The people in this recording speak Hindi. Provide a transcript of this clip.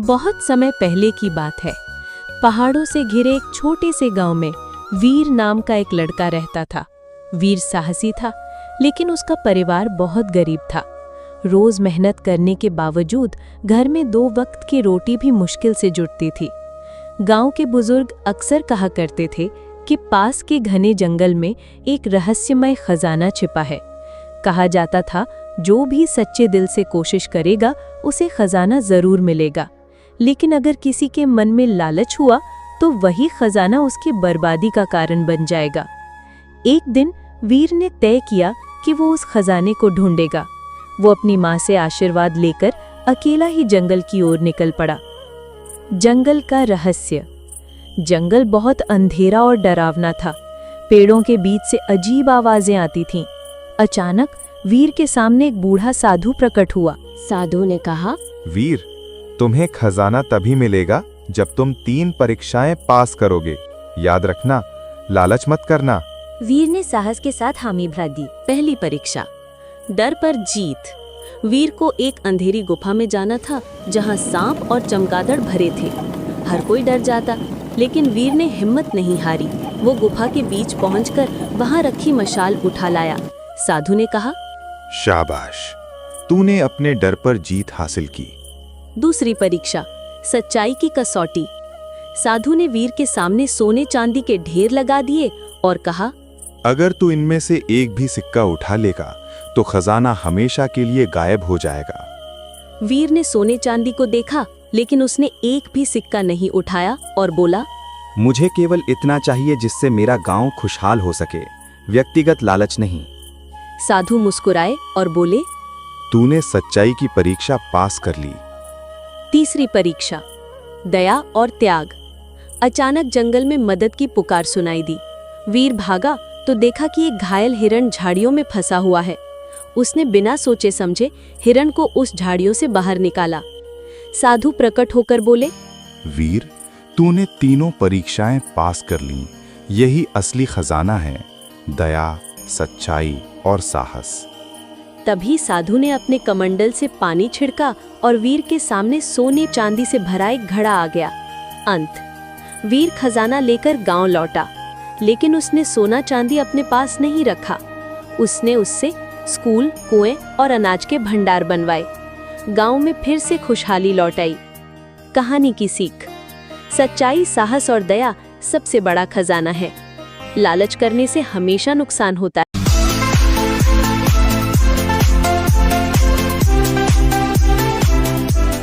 बहुत समय पहले की बात है। पहाड़ों से घिरे एक छोटे से गांव में वीर नाम का एक लड़का रहता था। वीर साहसी था, लेकिन उसका परिवार बहुत गरीब था। रोज मेहनत करने के बावजूद घर में 2 वक्त की रोटी भी मुश्किल से जुटती थी। गांव के बुजुर्ग अक्सर कहा करते थे कि पास के घने जंगल में एक रहस्यमय खजाना छिपा है। कहा जाता था, जो भी सच्चे दिल से कोशिश करेगा उसे खजाना जरूर मिलेगा, लेकिन अगर किसी के मन में लालच हुआ तो वही खजाना उसकी बर्बादी का कारण बन जाएगा। एक दिन वीर ने तय किया कि वो उस खजाने को ढूंढेगा। वो अपनी माँ से आशीर्वाद लेकर अकेला ही जंगल की ओर निकल पड़ा। जंगल का रहस्य। जंगल बहुत अंधेरा और डरावना था। पेड़ों के बीच से अजीब आवाजें आती थीं। अचानक वीर के सामने एक बूढ़ा साधु प्रकट हुआ। साधु ने कहा, वीर, तुम्हें खजाना तभी मिलेगा जब तुम 3 परीक्षाएं पास करोगे। याद रखना, लालच मत करना। वीर ने साहस के साथ हामी भर दी। पहली परीक्षा, डर पर जीत। वीर को एक अंधेरी गुफा में जाना था जहां सांप और चमगादड़ भरे थे। हर कोई डर जाता, लेकिन वीर ने हिम्मत नहीं हारी। वो गुफा के बीच पहुंचकर वहां रखी मशाल उठा लाया। साधु ने कहा, शाबाश, तूने अपने डर पर जीत हासिल की। दूसरी परीक्षा, सच्चाई की कसौटी। साधु ने वीर के सामने सोने चांदी के ढेर लगा दिए और कहा, अगर तू इनमें से एक भी सिक्का उठा लेगा तो खजाना हमेशा के लिए गायब हो जाएगा। वीर ने सोने चांदी को देखा, लेकिन उसने एक भी सिक्का नहीं उठाया और बोला, मुझे केवल इतना चाहिए जिससे मेरा गांव खुशहाल हो सके, व्यक्तिगत लालच नहीं। साधु मुस्कुराए और बोले, तूने सच्चाई की परीक्षा पास कर ली। तीसरी परीक्षा, दया और त्याग। अचानक जंगल में मदद की पुकार सुनाई दी। वीर भागा तो देखा कि एक घायल हिरण झाड़ियों में फंसा हुआ है। उसने बिना सोचे समझे हिरण को उस झाड़ियों से बाहर निकाला। साधु प्रकट होकर बोले, वीर, तूने 3 परीक्षाएं पास कर लीं। यही असली खजाना है, दया, सच्चाई और साहस। तभी साधु ने अपने कमंडल से पानी छिड़का और वीर के सामने सोने चांदी से भरा एक घड़ा आ गया। अंत। वीर खजाना लेकर गांव लौटा, लेकिन उसने सोना चांदी अपने पास नहीं रखा। उसने उससे स्कूल, कुएं और अनाज के भंडार बनवाए। गांव में फिर से खुशहाली लौट आई। कहानी की सीख। सच्चाई, साहस और दया सबसे बड़ा खजाना है। लालच करने से हमेशा नुकसान होता है।